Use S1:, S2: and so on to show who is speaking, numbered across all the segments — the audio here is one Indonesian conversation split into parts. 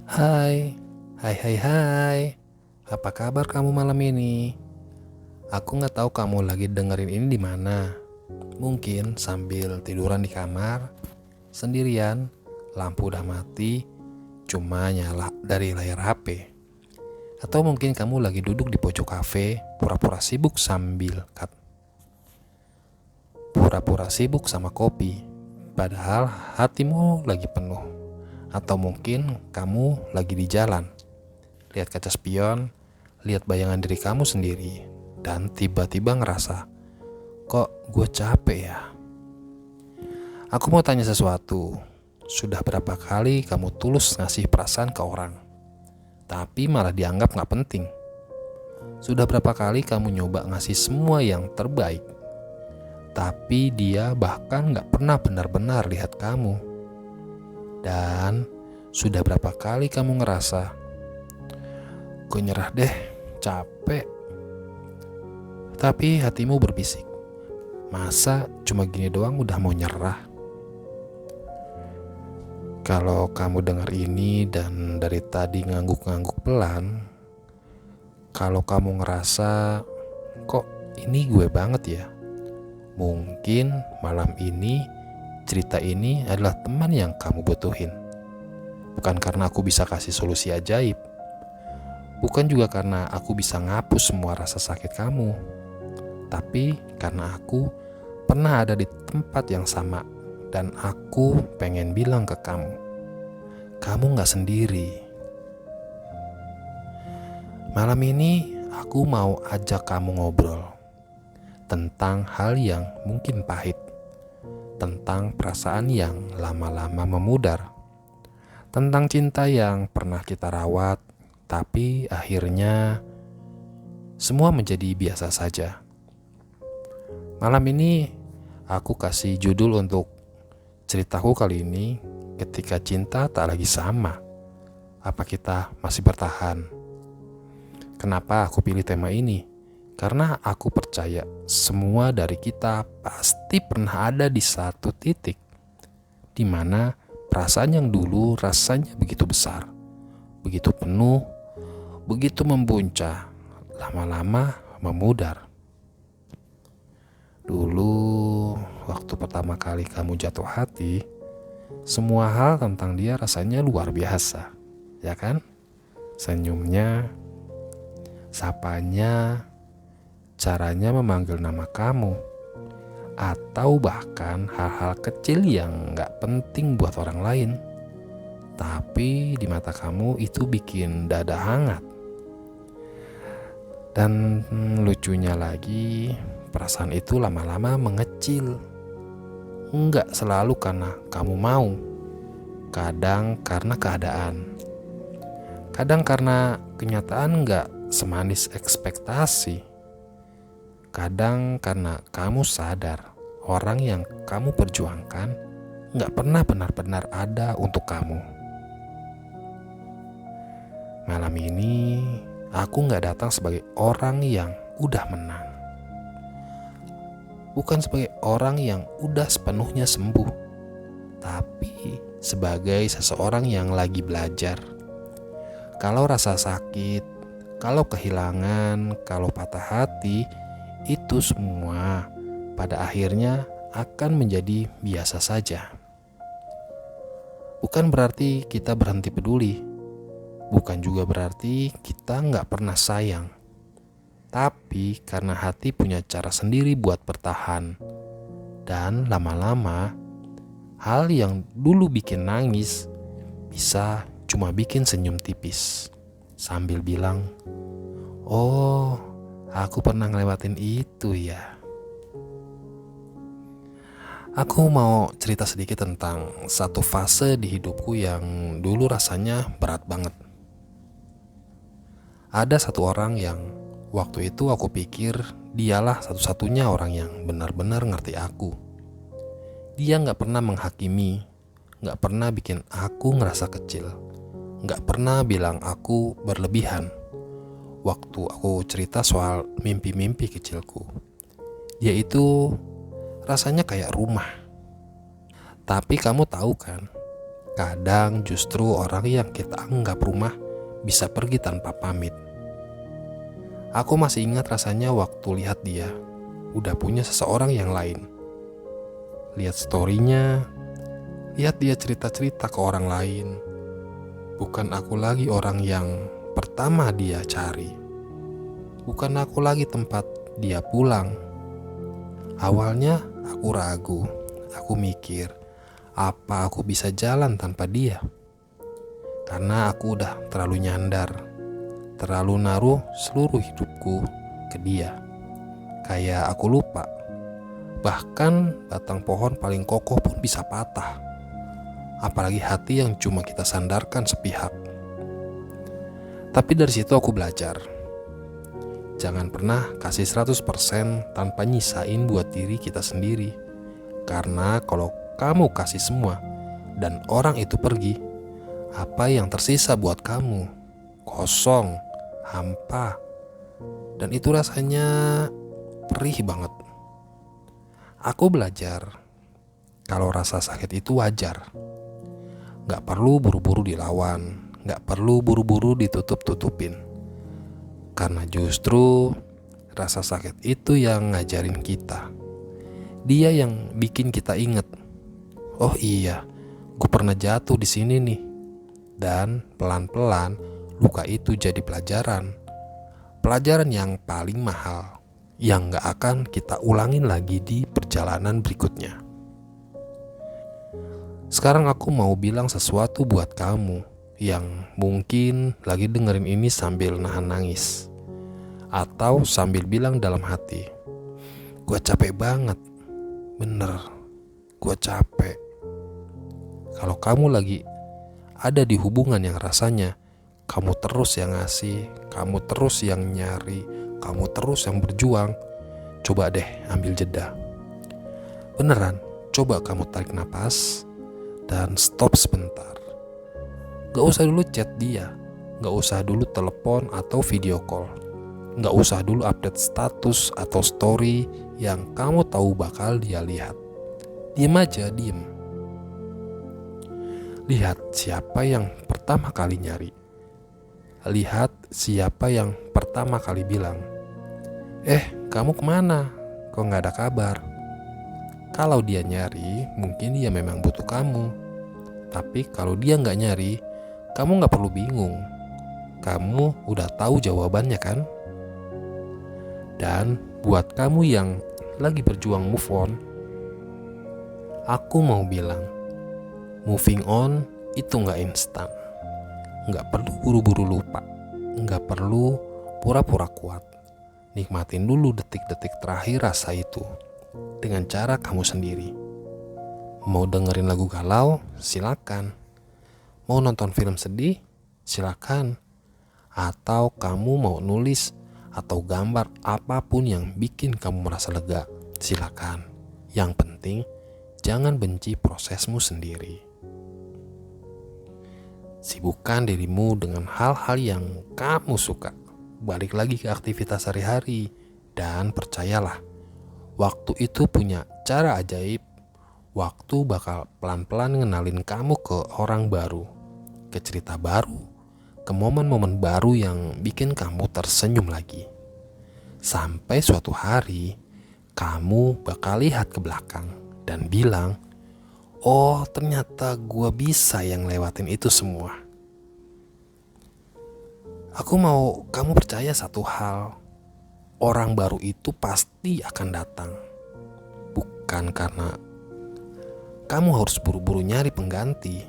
S1: Hai, hai. Apa kabar kamu malam ini? Aku nggak tahu kamu lagi dengerin ini di mana. Mungkin sambil tiduran di kamar, sendirian, lampu udah mati, cuma nyala dari layar HP. Atau mungkin kamu lagi duduk di pojok kafe, pura-pura sibuk sama kopi, padahal hatimu lagi penuh. Atau mungkin kamu lagi di jalan, lihat kaca spion, lihat bayangan diri kamu sendiri, dan tiba-tiba ngerasa, kok gue capek ya? Aku mau tanya sesuatu. Sudah berapa kali kamu tulus ngasih perasaan ke orang, tapi malah dianggap gak penting? Sudah berapa kali kamu nyoba ngasih semua yang terbaik, tapi dia bahkan gak pernah benar-benar lihat kamu? Dan sudah berapa kali kamu ngerasa, gue nyerah deh, capek. Tapi hatimu berbisik, masa cuma gini doang udah mau nyerah? Kalau kamu dengar ini dan dari tadi ngangguk-ngangguk pelan, kalau kamu ngerasa, kok ini gue banget ya? Mungkin malam ini cerita ini adalah teman yang kamu butuhin. Bukan karena aku bisa kasih solusi ajaib, bukan juga karena aku bisa ngapus semua rasa sakit kamu, tapi karena aku pernah ada di tempat yang sama. Dan aku pengen bilang ke kamu, kamu gak sendiri. Malam ini aku mau ajak kamu ngobrol tentang hal yang mungkin pahit, tentang perasaan yang lama-lama memudar, tentang cinta yang pernah kita rawat, tapi akhirnya semua menjadi biasa saja. Malam ini aku kasih judul untuk ceritaku kali ini, ketika cinta tak lagi sama, apa kita masih bertahan? Kenapa aku pilih tema ini? Karena aku percaya semua dari kita pasti pernah ada di satu titik di mana perasaan yang dulu rasanya begitu besar, begitu penuh, begitu membuncah, lama-lama memudar. Dulu waktu pertama kali kamu jatuh hati, semua hal tentang dia rasanya luar biasa, ya kan? Senyumnya, sapanya, caranya memanggil nama kamu, atau bahkan hal-hal kecil yang gak penting buat orang lain, tapi di mata kamu itu bikin dada hangat. Dan lucunya lagi, perasaan itu lama-lama mengecil. Enggak selalu karena kamu mau, kadang karena keadaan, kadang karena kenyataan gak semanis ekspektasi, kadang karena kamu sadar orang yang kamu perjuangkan gak pernah benar-benar ada untuk kamu. Malam ini aku gak datang sebagai orang yang udah menang, bukan sebagai orang yang udah sepenuhnya sembuh, tapi sebagai seseorang yang lagi belajar. Kalau rasa sakit, kalau kehilangan, kalau patah hati, itu semua pada akhirnya akan menjadi biasa saja. Bukan berarti kita berhenti peduli, bukan juga berarti kita gak pernah sayang. Tapi karena hati punya cara sendiri buat bertahan. Dan lama-lama, hal yang dulu bikin nangis bisa cuma bikin senyum tipis sambil bilang, oh, aku pernah ngelewatin itu ya. Aku mau cerita sedikit tentang satu fase di hidupku yang dulu rasanya berat banget. Ada satu orang yang waktu itu aku pikir dialah satu-satunya orang yang benar-benar ngerti aku. Dia gak pernah menghakimi, gak pernah bikin aku ngerasa kecil, gak pernah bilang aku berlebihan waktu aku cerita soal mimpi-mimpi kecilku. Dia itu rasanya kayak rumah. Tapi kamu tahu kan, Kadang justru orang yang kita anggap rumah bisa pergi tanpa pamit. Aku masih ingat rasanya waktu lihat dia udah punya seseorang yang lain. Lihat story-nya, lihat dia cerita-cerita ke orang lain. Bukan aku lagi orang yang pertama dia cari. Bukan aku lagi tempat dia pulang. Awalnya aku ragu, aku mikir, apa aku bisa jalan tanpa dia? Karena aku udah terlalu nyandar, terlalu naruh seluruh hidupku ke dia. Kayak aku lupa, bahkan batang pohon paling kokoh pun bisa patah. Apalagi hati yang cuma kita sandarkan sepihak. Tapi dari situ aku belajar, jangan pernah kasih 100% tanpa nyisain buat diri kita sendiri. Karena kalau kamu kasih semua dan orang itu pergi, apa yang tersisa buat kamu? Kosong, hampa. Dan itu rasanya perih banget. Aku belajar kalau rasa sakit itu wajar. Gak perlu buru-buru dilawan, gak perlu buru-buru ditutup-tutupin. Karena justru rasa sakit itu yang ngajarin kita. Dia yang bikin kita inget, oh iya, gue pernah jatuh di sini nih. Dan pelan-pelan luka itu jadi pelajaran. Pelajaran yang paling mahal, yang gak akan kita ulangin lagi di perjalanan berikutnya. Sekarang aku mau bilang sesuatu buat kamu yang mungkin lagi dengerin ini sambil nahan nangis, atau sambil bilang dalam hati, gue capek banget. Bener, gue capek. Kalau kamu lagi ada di hubungan yang rasanya kamu terus yang ngasih, kamu terus yang nyari, kamu terus yang berjuang, coba deh ambil jeda. Beneran, coba kamu tarik napas dan stop sebentar. Gak usah dulu chat dia, gak usah dulu telepon atau video call, gak usah dulu update status atau story yang kamu tahu bakal dia lihat. Diem aja, diem. Lihat siapa yang pertama kali nyari. Lihat siapa yang pertama kali bilang, kamu kemana? Kok gak ada kabar? Kalau dia nyari, mungkin dia memang butuh kamu. Tapi kalau dia gak nyari, kamu gak perlu bingung. Kamu udah tahu jawabannya kan? Dan buat kamu yang lagi berjuang move on, aku mau bilang, moving on itu gak instan. Gak perlu buru-buru lupa, gak perlu pura-pura kuat. Nikmatin dulu detik-detik terakhir rasa itu dengan cara kamu sendiri. Mau dengerin lagu galau, silakan. Mau nonton film sedih, silakan. Atau kamu mau nulis atau gambar apapun yang bikin kamu merasa lega, silakan. Yang penting jangan benci prosesmu sendiri. Sibukkan dirimu dengan hal-hal yang kamu suka. Balik lagi ke aktivitas sehari-hari. Dan percayalah, waktu itu punya cara ajaib. Waktu bakal pelan-pelan ngenalin kamu ke orang baru, ke cerita baru, ke momen-momen baru yang bikin kamu tersenyum lagi. Sampai suatu hari, kamu bakal lihat ke belakang dan bilang, oh ternyata gue bisa yang lewatin itu semua. Aku mau kamu percaya satu hal, orang baru itu pasti akan datang. Bukan karena kamu harus buru-buru nyari pengganti.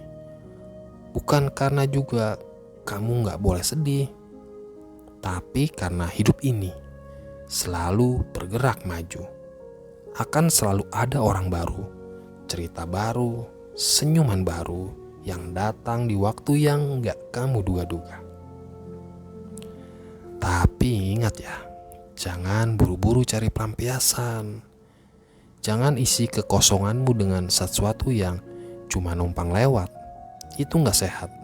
S1: Bukan karena juga kamu gak boleh sedih. Tapi karena hidup ini selalu bergerak maju. Akan selalu ada orang baru, cerita baru, senyuman baru yang datang di waktu yang gak kamu duga-duga. Tapi ingat ya, jangan buru-buru cari pelampiasan. Jangan isi kekosonganmu dengan sesuatu yang cuma numpang lewat. Itu gak sehat.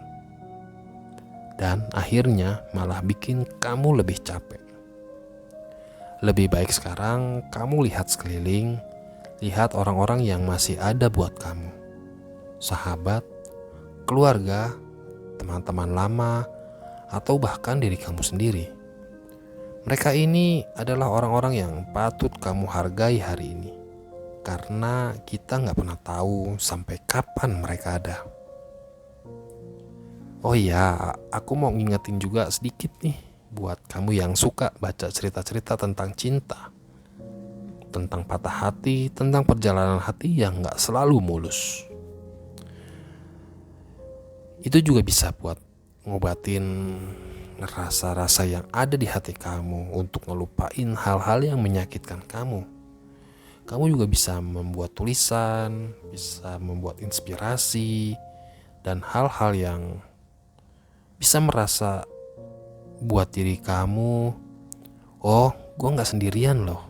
S1: Dan akhirnya malah bikin kamu lebih capek. Lebih baik sekarang kamu lihat sekeliling, lihat orang-orang yang masih ada buat kamu. Sahabat, keluarga, teman-teman lama, atau bahkan diri kamu sendiri. Mereka ini adalah orang-orang yang patut kamu hargai hari ini, karena kita gak pernah tahu sampai kapan mereka ada. Oh iya, aku mau ngingetin juga sedikit nih buat kamu yang suka baca cerita-cerita tentang cinta, tentang patah hati, tentang perjalanan hati yang gak selalu mulus. Itu juga bisa buat ngobatin rasa-rasa yang ada di hati kamu, untuk ngelupain hal-hal yang menyakitkan kamu. Kamu juga bisa membuat tulisan, bisa membuat inspirasi, dan hal-hal yang bisa merasa buat diri kamu, oh gue gak sendirian loh.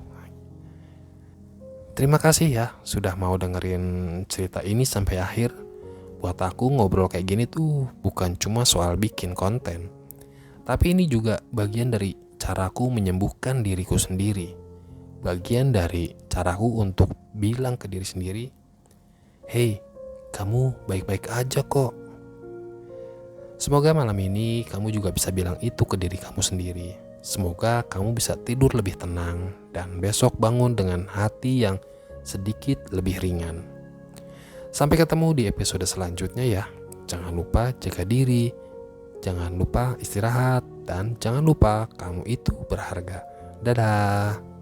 S1: Terima kasih ya sudah mau dengerin cerita ini sampai akhir. Buat aku ngobrol kayak gini tuh bukan cuma soal bikin konten, tapi ini juga bagian dari caraku menyembuhkan diriku sendiri. Bagian dari caraku untuk bilang ke diri sendiri, hey, kamu baik-baik aja kok. Semoga malam ini kamu juga bisa bilang itu ke diri kamu sendiri. Semoga kamu bisa tidur lebih tenang dan besok bangun dengan hati yang sedikit lebih ringan. Sampai ketemu di episode selanjutnya ya. Jangan lupa jaga diri, jangan lupa istirahat, dan jangan lupa kamu itu berharga. Dadah.